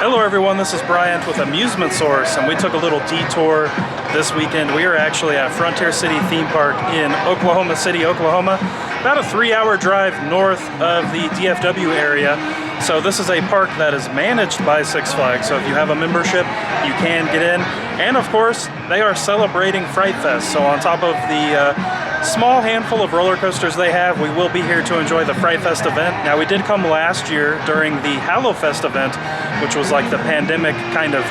Hello everyone, this is Bryant with Amusement Source, and we took a little detour this weekend. We are actually at Frontier City Theme Park in Oklahoma City, Oklahoma, about a 3-hour drive north of the DFW area. So this is a park that is managed by Six Flags, so if you have a membership, you can get in. And of course, they are celebrating Fright Fest, so on top of the small handful of roller coasters they have, we will be here to enjoy the Fright Fest event. Now, we did come last year during the Hallowfest event, which was like the pandemic kind of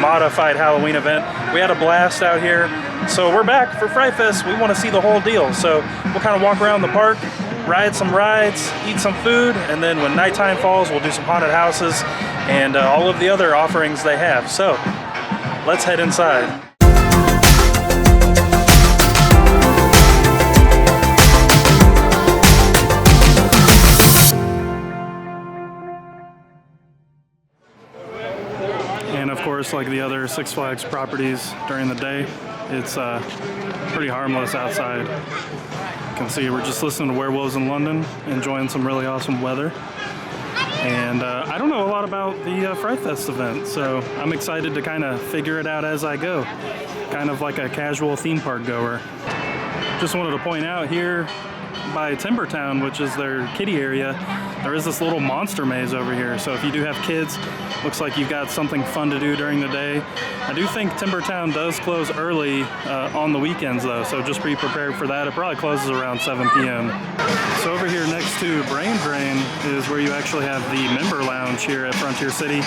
modified Halloween event. We had a blast out here. So we're back for Fright Fest. We want to see the whole deal. So we'll kind of walk around the park, ride some rides, eat some food, and then when nighttime falls, we'll do some haunted houses and all of the other offerings they have. So let's head inside. And of course, like the other Six Flags properties during the day, it's pretty harmless outside. You can see we're just listening to Werewolves in London, enjoying some really awesome weather. And I don't know a lot about the Fright Fest event, so I'm excited to kind of figure it out as I go. Kind of like a casual theme park goer. Just wanted to point out here by Timbertown, which is their kiddie area, there is this little monster maze over here. So if you do have kids, looks like you've got something fun to do during the day. I do think Timbertown does close early on the weekends though, so just be prepared for that. It probably closes around 7 p.m. So over here next to Brain Drain is where you actually have the member lounge here at Frontier City.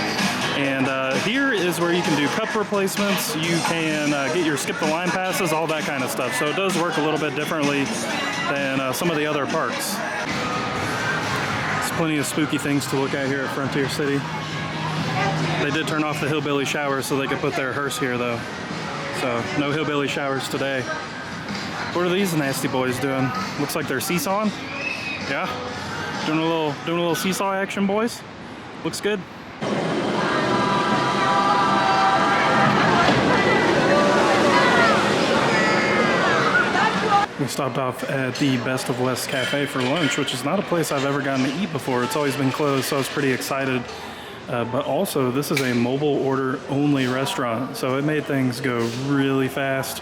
And here is where you can do cup replacements, you can get your skip the line passes, all that kind of stuff. So it does work a little bit differently than some of the other parks. There's plenty of spooky things to look at here at Frontier City. They did turn off the hillbilly showers so they could put their hearse here though. So no hillbilly showers today. What are these nasty boys doing? Looks like they're seesawing. Yeah, doing a little seesaw action, boys. Looks good. We stopped off at the Best of West Cafe for lunch, which is not a place I've ever gotten to eat before. It's always been closed, so I was pretty excited. But also, this is a mobile order only restaurant, so it made things go really fast,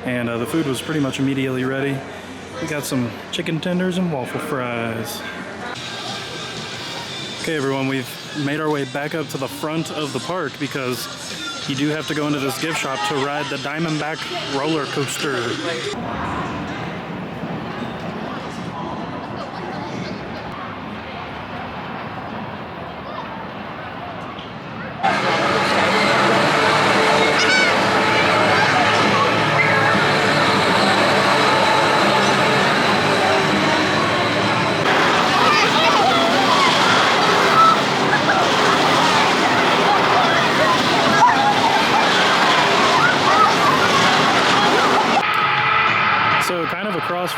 and the food was pretty much immediately ready. We got some chicken tenders and waffle fries. Okay everyone, we've made our way back up to the front of the park because you do have to go into this gift shop to ride the Diamondback roller coaster.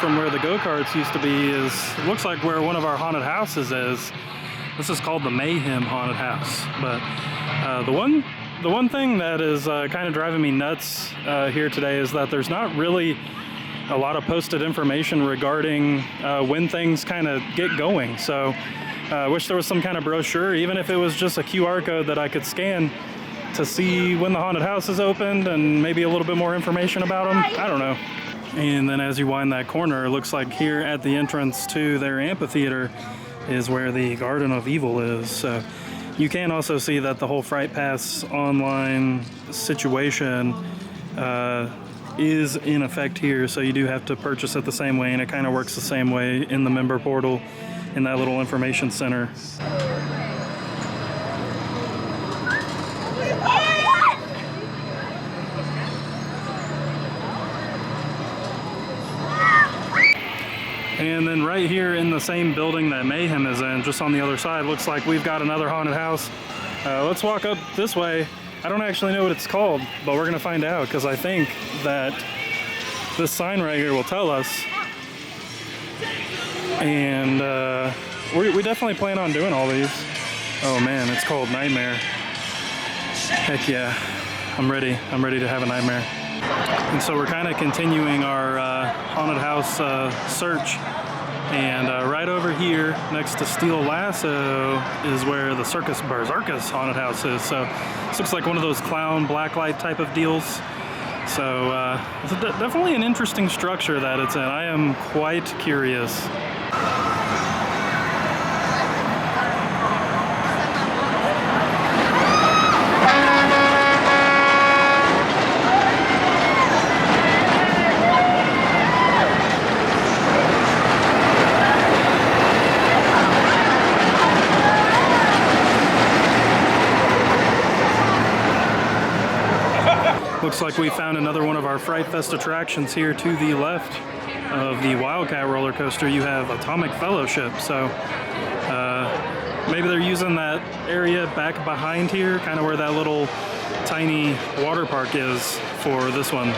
From where the go-karts used to be is, it looks like where one of our haunted houses is. This is called the Mayhem Haunted House. But the one thing that is kind of driving me nuts here today is that there's not really a lot of posted information regarding when things kind of get going. So I wish there was some kind of brochure, even if it was just a QR code that I could scan to see when the haunted house is opened and maybe a little bit more information about them. I don't know. And then as you wind that corner, it looks like here at the entrance to their amphitheater is where the Garden of Evil is. So you can also see that the whole Fright Pass online situation is in effect here. So you do have to purchase it the same way, and it kind of works the same way in the member portal in that little information center. And then right here in the same building that Mayhem is in, just on the other side, looks like we've got another haunted house. Let's walk up this way. I don't actually know what it's called, but we're gonna find out because I think that this sign right here will tell us. And we definitely plan on doing all these. Oh man, it's called Nightmare. Heck yeah, I'm ready. I'm ready to have a nightmare. And so we're kind of continuing our haunted house search And right over here, next to Steel Lasso, is where the Circus Berserkus haunted house is. So this looks like one of those clown blacklight type of deals. So it's definitely an interesting structure that it's in. I am quite curious. Looks like we found another one of our Fright Fest attractions here to the left of the Wildcat roller coaster. You have Atomic Fellowship, so maybe they're using that area back behind here, kind of where that little tiny water park is for this one.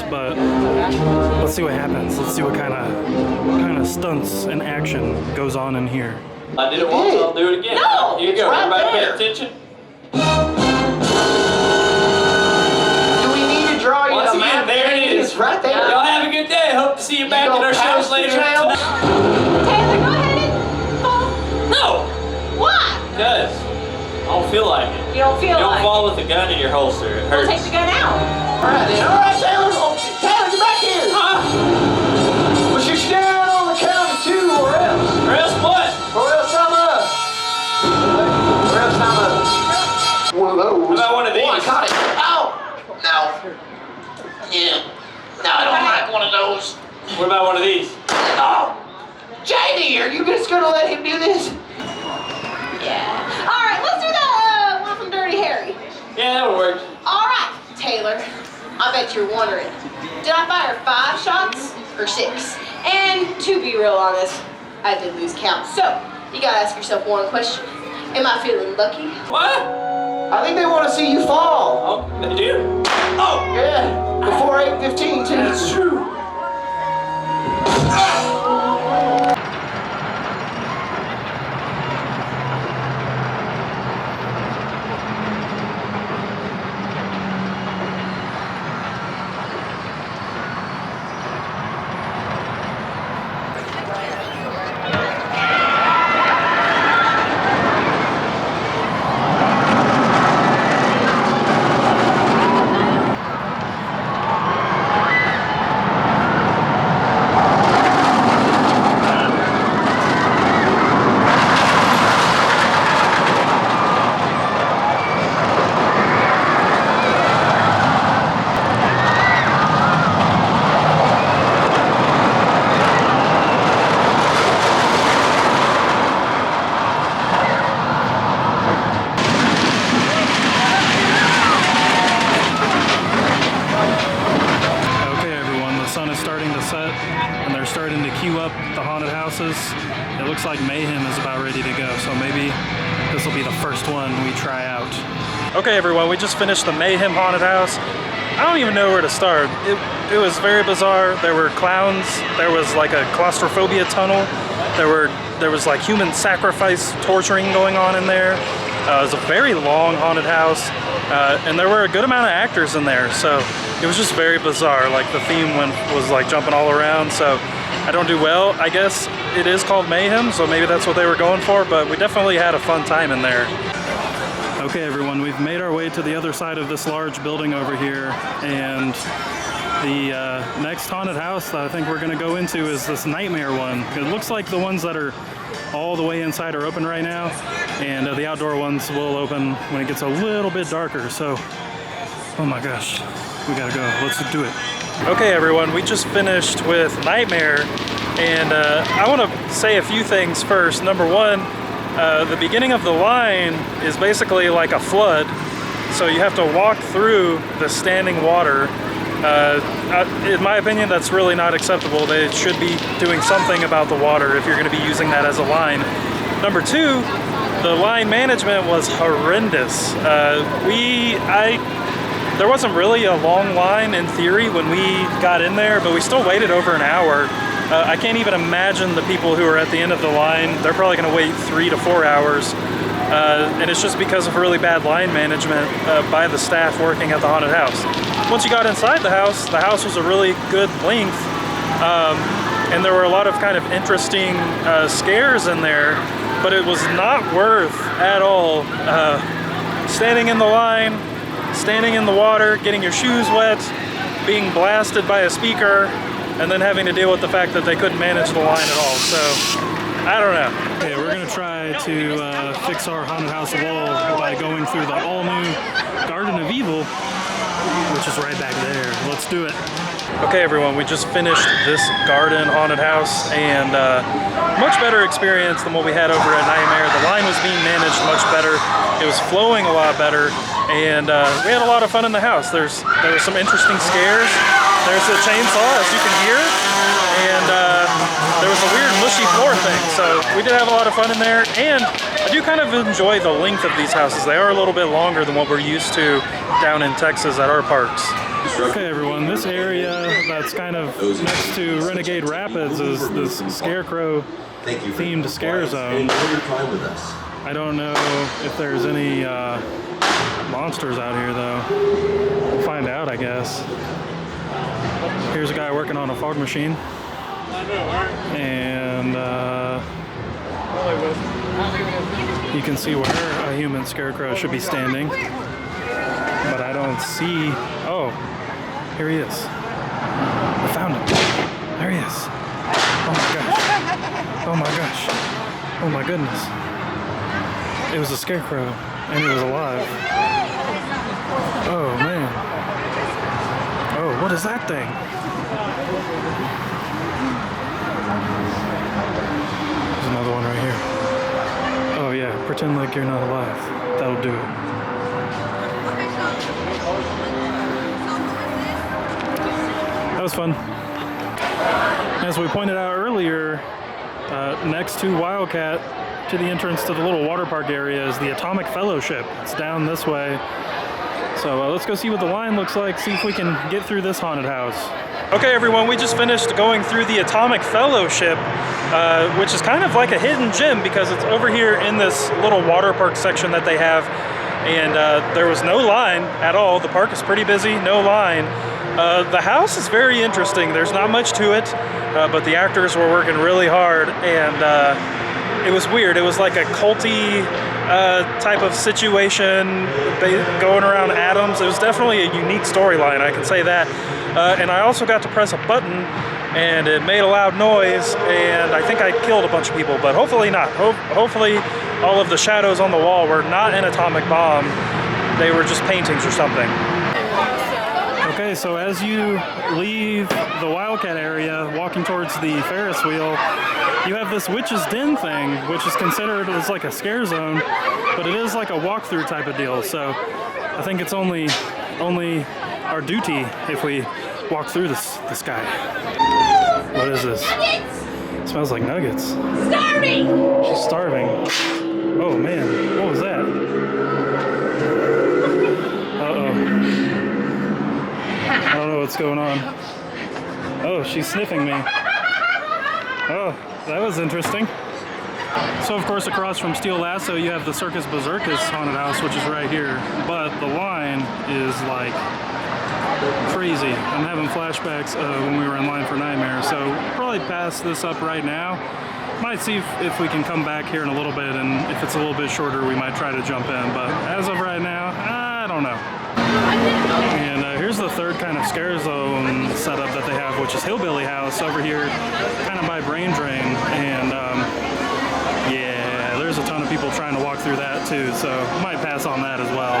But let's see what happens. Let's see what kind of stunts and action goes on in here. I did it once, I'll do it again. No, here you go. right Everybody there. pay attention. Do we need to draw you Once the again, map? there it is. It's right there. Y'all have a good day. Hope to see you back at our shows later. Taylor, go ahead and fall. No, Why? because I don't feel like it. You don't feel You don't like fall with a gun in your holster. It We'll hurts. take the gun out. All right, then. All right, Taylor. Taylor, get back here. We'll shoot you down on the count of 2 or else. Or else what? Or else I'm up. Or else I'm up. One of those. How about one of these? Oh, I caught it. Oh, no. Yeah. No, I don't like one of those. What about one of these? Oh, JD, are you just gonna let him do this? Yeah. All right, let's do the one from Dirty Harry. Yeah, that'll work. All right, Taylor. I bet you're wondering, did I fire 5 shots or 6? And to be real honest, I did lose count. So you gotta ask yourself one question: am I feeling lucky? What? I think they want to see you fall. Oh, they do? Oh! Yeah, before 8:15 too. That's true. It looks like Mayhem is about ready to go, so maybe this will be the first one we try out. Okay everyone, we just finished the Mayhem haunted house. I don't even know where to start. It was very bizarre. There were clowns, there was like a claustrophobia tunnel, there was like human sacrifice torturing going on in there. It was a very long haunted house, and there were a good amount of actors in there, so it was just very bizarre. Like the theme was like jumping all around, so I don't do well. I guess it is called Mayhem, so maybe that's what they were going for, but we definitely had a fun time in there. Okay everyone, we've made our way to the other side of this large building over here, and The next haunted house that I think we're gonna go into is this Nightmare one. It looks like the ones that are all the way inside are open right now, and the outdoor ones will open when it gets a little bit darker. So, oh my gosh, we gotta go. Let's do it. Okay, everyone, we just finished with Nightmare, and I want to say a few things first. Number one, the beginning of the line is basically like a flood, so you have to walk through the standing water. In my opinion, that's really not acceptable. They should be doing something about the water if you're going to be using that as a line. Number two, the line management was horrendous. There wasn't really a long line in theory when we got in there, but we still waited over an hour. I can't even imagine the people who are at the end of the line. They're probably going to wait 3 to 4 hours. And it's just because of really bad line management by the staff working at the haunted house. Once you got inside the house was a really good length. And there were a lot of kind of interesting scares in there, but it was not worth at all standing in the line, standing in the water, getting your shoes wet, being blasted by a speaker, and then having to deal with the fact that they couldn't manage the line at all. So, I don't know. Okay, we're gonna try to fix our haunted house wall by going through the all-new Garden of Evil, which is right back there. Let's do it. Okay, everyone, we just finished this garden haunted house, and much better experience than what we had over at Nightmare. The line was being managed much better. It was flowing a lot better, and we had a lot of fun in the house. There were some interesting scares. There's a chainsaw, as you can hear, and there was a weird mushy floor thing. So we did have a lot of fun in there, and I do kind of enjoy the length of these houses. They are a little bit longer than what we're used to down in Texas at our parks. Okay, everyone, this area that's kind of next to Renegade Rapids is this Scarecrow themed scare zone. I don't know if there's any monsters out here, though. We'll find out, I guess. Here's a guy working on a fog machine. And you can see where a human scarecrow should be standing. But I don't see... Oh, here he is. I found him. There he is. Oh my gosh. Oh my gosh. Oh my goodness. It was a scarecrow, and he was alive. Oh man. Oh, what is that thing? There's another one right here. Oh yeah, pretend like you're not alive. That'll do it. That was fun. As we pointed out earlier, next to Wildcat, to the entrance to the little water park area, is the Atomic Fellowship. It's down this way. So let's go see what the line looks like, see if we can get through this haunted house. Okay, everyone, we just finished going through the Atomic Fellowship, which is kind of like a hidden gem because it's over here in this little water park section that they have. And there was no line at all. The park is pretty busy, no line. The house is very interesting. There's not much to it, but the actors were working really hard, and it was weird. It was like a culty type of situation, going around atoms. It was definitely a unique storyline, I can say that. And I also got to press a button, and it made a loud noise, and I think I killed a bunch of people, but hopefully not. Hopefully all of the shadows on the wall were not an atomic bomb. They were just paintings or something. Okay, so as you leave the Wildcat area, walking towards the Ferris wheel, you have this Witch's Den thing, which is considered as like a scare zone, but it is like a walkthrough type of deal. So I think it's only our duty if we walk through this guy. What is this? It smells like nuggets. Starving! She's starving. Oh man, what was that? I don't know what's going on. Oh, she's sniffing me. Oh, that was interesting. So of course across from Steel Lasso you have the Circus Berserkus haunted house, which is right here. But the line is like crazy. I'm having flashbacks when we were in line for Nightmare. So we'll probably pass this up right now. Might see if we can come back here in a little bit, and if it's a little bit shorter we might try to jump in. But as of right now, I don't know. And here's the third kind of scare zone setup that they have, which is Hillbilly House over here, kind of by Brain Drain. And yeah, there's a ton of people trying to walk through that too, so might pass on that as well.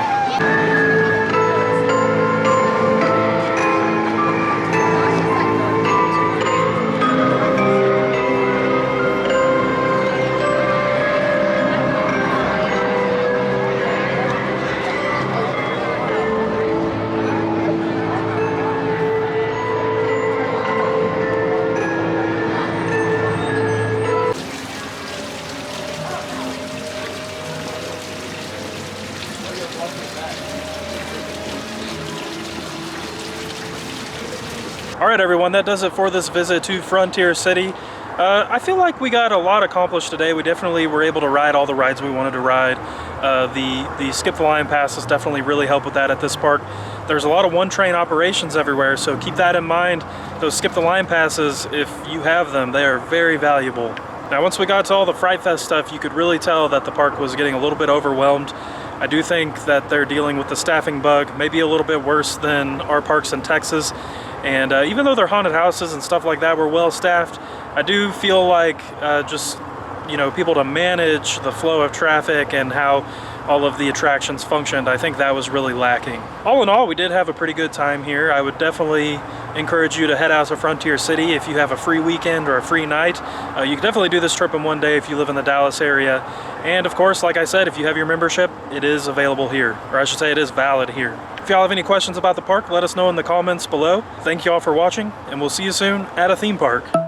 Alright everyone, that does it for this visit to Frontier City. I feel like we got a lot accomplished today. We definitely were able to ride all the rides we wanted to ride. The Skip the Line passes definitely really help with that at this park. There's a lot of one-train operations everywhere, so keep that in mind. Those Skip the Line passes, if you have them, they are very valuable. Now once we got to all the Fright Fest stuff, you could really tell that the park was getting a little bit overwhelmed. I do think that they're dealing with the staffing bug, maybe a little bit worse than our parks in Texas. And even though their haunted houses and stuff like that were well staffed, I do feel like just, you know, people to manage the flow of traffic and how all of the attractions functioned, I think that was really lacking. All in all, we did have a pretty good time here. I would definitely encourage you to head out to Frontier City if you have a free weekend or a free night. You can definitely do this trip in one day if you live in the Dallas area. And of course, like I said, if you have your membership, it is available here, or I should say it is valid here. If y'all have any questions about the park, let us know in the comments below. Thank you all for watching, and we'll see you soon at a theme park.